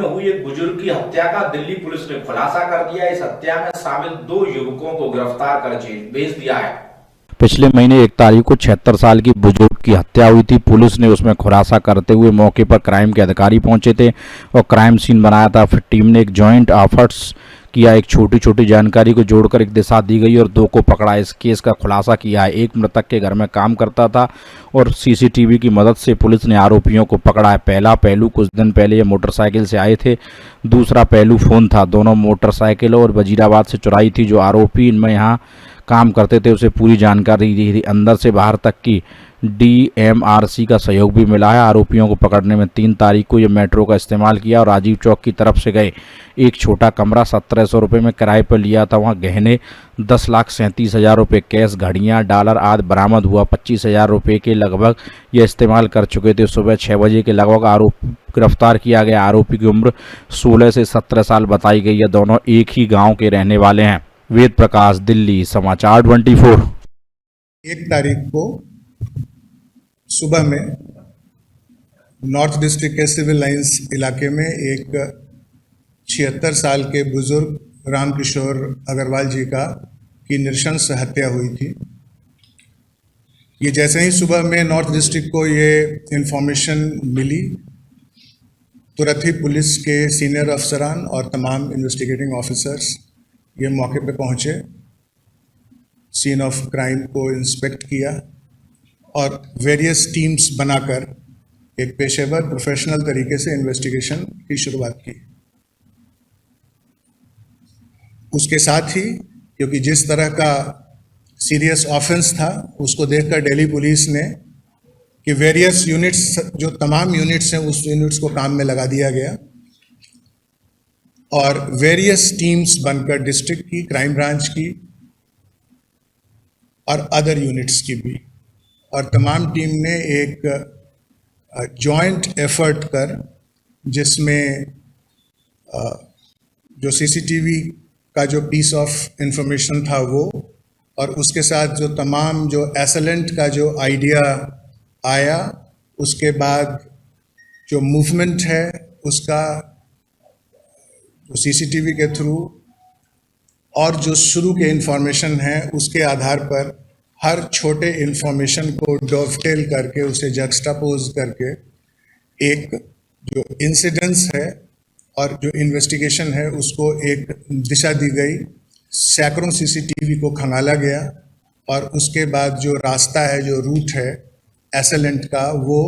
में हुई एक बुजुर्ग की हत्या का दिल्ली पुलिस ने खुलासा कर दिया। इस हत्या में शामिल 2 युवकों को गिरफ्तार कर जेल भेज दिया है। पिछले महीने 1 तारीख को 76 साल की बुजुर्ग की हत्या हुई थी। पुलिस ने उसमें खुलासा करते हुए मौके पर क्राइम के अधिकारी पहुंचे थे और क्राइम सीन बनाया था। फिर टीम ने एक जॉइंट एफर्ट्स किया, एक छोटी छोटी जानकारी को जोड़कर एक दिशा दी गई और 2 को पकड़ा। इस केस का खुलासा किया है। एक मृतक के घर में काम करता था और सीसीटीवी की मदद से पुलिस ने आरोपियों को पकड़ा है। पहला पहलू, कुछ दिन पहले ये मोटरसाइकिल से आए थे। दूसरा पहलू फोन था। दोनों मोटरसाइकिल और वजीराबाद से चुराई थी। जो आरोपी इनमें यहाँ काम करते थे उसे पूरी जानकारी दी थी। अंदर से बाहर तक की डीएमआरसी का सहयोग भी मिला है। आरोपियों को पकड़ने में 3 तारीख को ये मेट्रो का इस्तेमाल किया और राजीव चौक की तरफ से गए। एक छोटा कमरा 1700 रुपये में किराए पर लिया था। वहाँ गहने 10,37,000 रुपये, कैश, घड़ियाँ, डॉलर आदि बरामद हुआ। 25,000 रुपये के लगभग ये इस्तेमाल कर चुके थे। सुबह 6 बजे के लगभग आरोपी गिरफ्तार किया गया। आरोपी की उम्र 16 से 17 साल बताई गई है। दोनों एक ही गाँव के रहने वाले हैं। वेद प्रकाश, दिल्ली समाचार 24। 1 तारीख को सुबह में नॉर्थ डिस्ट्रिक्ट के सिविल लाइंस इलाके में एक 76 साल के बुजुर्ग रामकिशोर अग्रवाल जी की नृशंस हत्या हुई थी। ये जैसे ही सुबह में नॉर्थ डिस्ट्रिक्ट को ये इंफॉर्मेशन मिली, तुरंत ही पुलिस के सीनियर अफसरान और तमाम इन्वेस्टिगेटिंग ऑफिसर्स ये मौके पे पहुंचे, सीन ऑफ क्राइम को इंस्पेक्ट किया और वेरियस टीम्स बनाकर एक पेशेवर प्रोफेशनल तरीके से इन्वेस्टिगेशन की शुरुआत की। उसके साथ ही क्योंकि जिस तरह का सीरियस ऑफेंस था उसको देखकर दिल्ली पुलिस ने कि वेरियस यूनिट्स, जो तमाम यूनिट्स हैं उस यूनिट्स को काम में लगा दिया गया और वेरियस टीम्स बनकर डिस्ट्रिक्ट की, क्राइम ब्रांच की और अदर यूनिट्स की भी, और तमाम टीम ने एक जॉइंट एफर्ट कर, जिसमें जो सीसीटीवी का जो पीस ऑफ इंफॉर्मेशन था वो, और उसके साथ जो तमाम जो एसेलेंट का जो आइडिया आया, उसके बाद जो मूवमेंट है उसका जो सीसीटीवी के थ्रू और जो शुरू के इंफॉर्मेशन है उसके आधार पर हर छोटे इंफॉर्मेशन को डॉवटेल करके उसे जक्सटापोज करके एक जो इंसिडेंस है और जो इन्वेस्टिगेशन है उसको एक दिशा दी गई। सैकड़ों सीसीटीवी को खंगाला गया और उसके बाद जो रास्ता है, जो रूट है एसेलेंट का, वो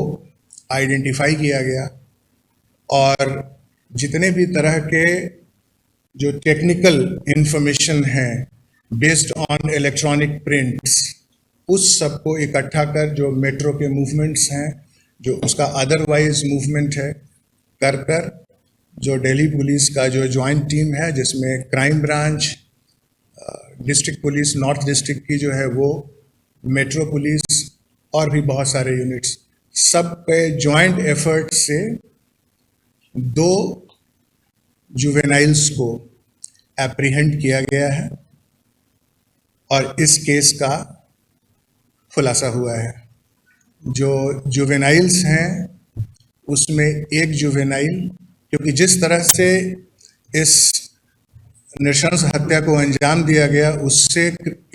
आइडेंटिफाई किया गया और जितने भी तरह के जो टेक्निकल इंफॉर्मेशन है बेस्ड ऑन इलेक्ट्रॉनिक प्रिंट्स, उस सब को इकट्ठा कर जो मेट्रो के मूवमेंट्स हैं, जो उसका अदरवाइज मूवमेंट है, कर कर जो दिल्ली पुलिस का जो जॉइंट टीम है जिसमें crime branch, district police, north district की जो है वो, मेट्रो पुलिस और भी बहुत सारे यूनिट्स, सब पे जॉइंट एफर्ट से 2 जुवेनाइल्स को एप्रीहेंड किया गया है और इस केस का खुलासा हुआ है। जो जुवेनाइल्स हैं उसमें एक जुवेनाइल, क्योंकि जिस तरह से इस नृशंस हत्या को अंजाम दिया गया उससे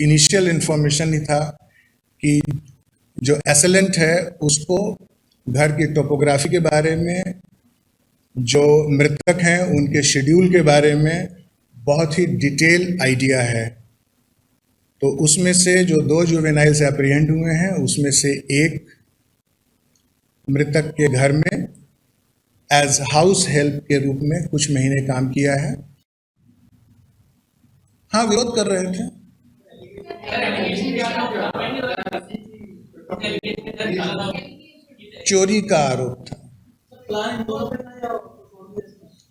इनिशियल इंफॉर्मेशन ही था कि जो एसेलेंट है उसको घर की टोपोग्राफी के बारे में, जो मृतक हैं उनके शेड्यूल के बारे में बहुत ही डिटेल आइडिया है। तो उसमें से जो 2 जुवेनाइल्स एप्रीहेंड हुए हैं उसमें से एक मृतक के घर में एज हाउस हेल्प के रूप में कुछ महीने काम किया है। हाँ, विरोध कर रहे थे। चोरी का आरोप था।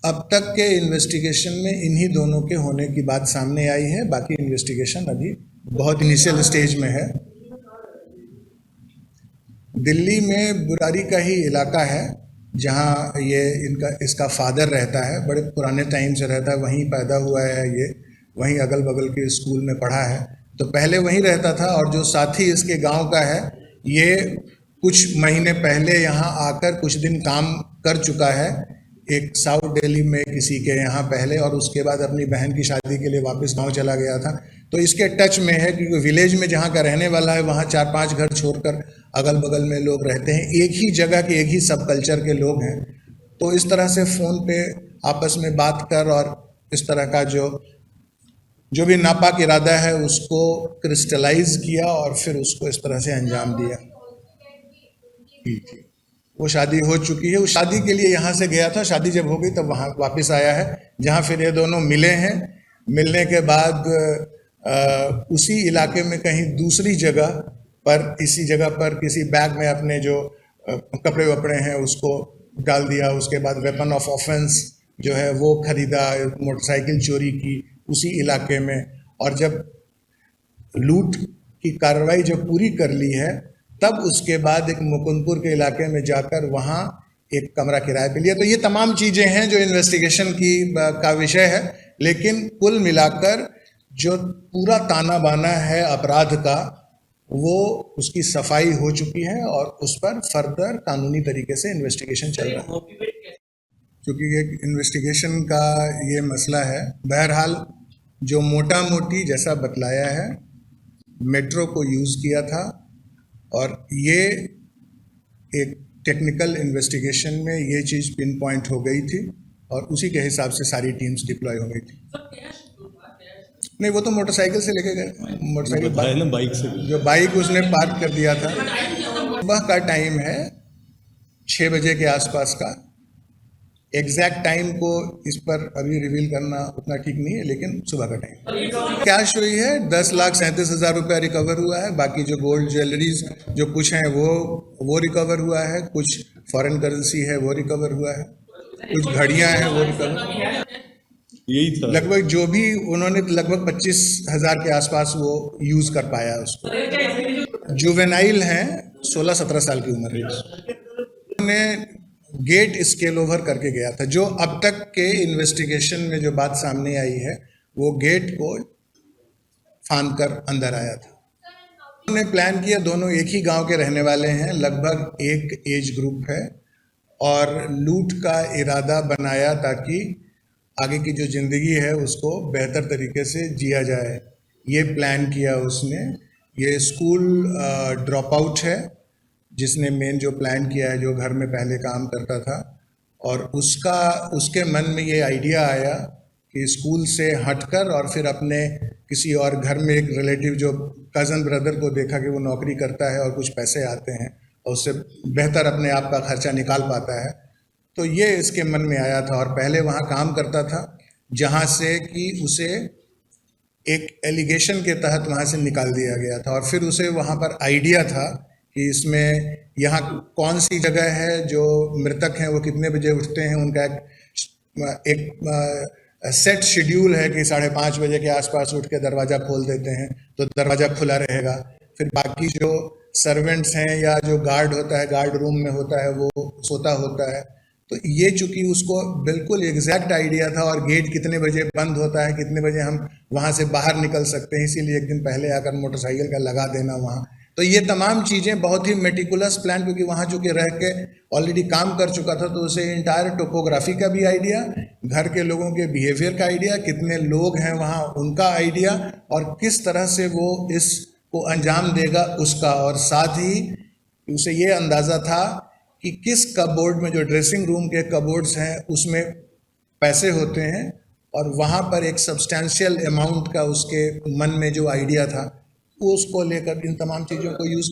अब तक के इन्वेस्टिगेशन में इन्हीं दोनों के होने की बात सामने आई है। बाकी इन्वेस्टिगेशन अभी बहुत इनिशियल स्टेज में है। दिल्ली में बुरारी का ही इलाका है जहां ये इसका फादर रहता है, बड़े पुराने टाइम से रहता है, वहीं पैदा हुआ है ये, वहीं अगल बगल के स्कूल में पढ़ा है, तो पहले वहीं रहता था। और जो साथी इसके गांव का है ये कुछ महीने पहले यहाँ आकर कुछ दिन काम कर चुका है एक साउथ दिल्ली में किसी के यहाँ पहले, और उसके बाद अपनी बहन की शादी के लिए वापस गांव चला गया था। तो इसके टच में है, क्योंकि विलेज में जहाँ का रहने वाला है वहाँ 4-5 घर छोड़कर अगल बगल में लोग रहते हैं, एक ही जगह के एक ही सब कल्चर के लोग हैं। तो इस तरह से फ़ोन पे आपस में बात कर और इस तरह का जो भी नापाक इरादा है उसको क्रिस्टलाइज किया और फिर उसको इस तरह से अंजाम दिया। वो शादी हो चुकी है। उस शादी के लिए यहाँ से गया था, शादी जब हो गई तब वहाँ वापस आया है, जहाँ फिर ये दोनों मिले हैं। मिलने के बाद उसी इलाके में कहीं दूसरी जगह पर, इसी जगह पर किसी बैग में अपने जो कपड़े वपड़े हैं उसको डाल दिया। उसके बाद वेपन ऑफ ऑफेंस जो है वो खरीदा, मोटरसाइकिल चोरी की उसी इलाके में। और जब लूट की कार्रवाई जब पूरी कर ली है तब उसके बाद एक मुकुंदपुर के इलाके में जाकर वहाँ एक कमरा किराए पे लिया। तो ये तमाम चीज़ें हैं जो इन्वेस्टिगेशन का विषय है, लेकिन कुल मिलाकर जो पूरा ताना बाना है अपराध का वो उसकी सफाई हो चुकी है और उस पर फर्दर कानूनी तरीके से इन्वेस्टिगेशन चल रहा है। क्योंकि एक इन्वेस्टिगेशन का ये मसला है। बहरहाल जो मोटा मोटी जैसा बतलाया है, मेट्रो को यूज़ किया था और ये एक टेक्निकल इन्वेस्टिगेशन में ये चीज़ पिन पॉइंट हो गई थी और उसी के हिसाब से सारी टीम्स डिप्लॉय हो गई थी। नहीं, वो तो मोटरसाइकिल से लेके गए, मोटरसाइकिल बाइक से, जो बाइक उसने पार्क कर दिया था। सुबह का टाइम है, 6 बजे के आसपास का। एग्जैक्ट टाइम को इस पर अभी रिवील करना उतना ठीक नहीं है, लेकिन सुबह का टाइम। कैश हुई है 10,37,000 रुपया रिकवर हुआ है। बाकी जो गोल्ड ज्वेलरीज जो कुछ हैं वो रिकवर हुआ है, कुछ फॉरेन करेंसी है वो रिकवर हुआ है, कुछ घड़ियां हैं वो रिकवर, यही था लगभग। जो भी उन्होंने लगभग 25,000 के आसपास वो यूज कर पाया उसको। जुवेनाइल हैं, 16-17 साल की उम्र है। उन्होंने गेट स्केल ओवर करके गया था। जो अब तक के इन्वेस्टिगेशन में जो बात सामने आई है वो गेट को फांद कर अंदर आया था। उन्होंने प्लान किया, दोनों एक ही गांव के रहने वाले हैं, लगभग एक एज ग्रुप है, और लूट का इरादा बनाया ताकि आगे की जो ज़िंदगी है उसको बेहतर तरीके से जिया जाए। ये प्लान किया उसने। ये स्कूल ड्रॉप आउट है जिसने मेन जो प्लान किया है, जो घर में पहले काम करता था, और उसके मन में ये आइडिया आया कि स्कूल से हटकर और फिर अपने किसी और घर में एक रिलेटिव जो कज़न ब्रदर को देखा कि वो नौकरी करता है और कुछ पैसे आते हैं और उससे बेहतर अपने आप का खर्चा निकाल पाता है, तो ये इसके मन में आया था। और पहले वहाँ काम करता था जहाँ से कि उसे एक एलिगेशन के तहत वहाँ से निकाल दिया गया था, और फिर उसे वहाँ पर आइडिया था कि इसमें यहाँ कौन सी जगह है, जो मृतक हैं वो कितने बजे उठते हैं, उनका एक सेट शेड्यूल है कि 5:30 बजे के आसपास उठ के दरवाज़ा खोल देते हैं तो दरवाज़ा खुला रहेगा। फिर बाकी जो सर्वेंट्स हैं या जो गार्ड होता है, गार्ड रूम में होता है, वो सोता होता है। तो ये चूँकि उसको बिल्कुल एग्जैक्ट आइडिया था, और गेट कितने बजे बंद होता है, कितने बजे हम वहाँ से बाहर निकल सकते हैं, इसीलिए एक दिन पहले आकर मोटरसाइकिल का लगा देना वहाँ। तो ये तमाम चीज़ें बहुत ही मेटिकुलस प्लान, क्योंकि वहाँ चूँकि रह के ऑलरेडी काम कर चुका था, तो उसे इंटायर टोपोग्राफी का भी आइडिया, घर के लोगों के बिहेवियर का आइडिया, कितने लोग हैं वहाँ उनका आइडिया, और किस तरह से वो इसको अंजाम देगा उसका। और साथ ही उसे ये अंदाज़ा था कि किस कबोर्ड में, जो ड्रेसिंग रूम के कबोर्ड्स हैं उसमें पैसे होते हैं, और वहाँ पर एक सब्सटैंशियल अमाउंट का उसके मन में जो आइडिया था उसको लेकर इन तमाम चीज़ों को यूज़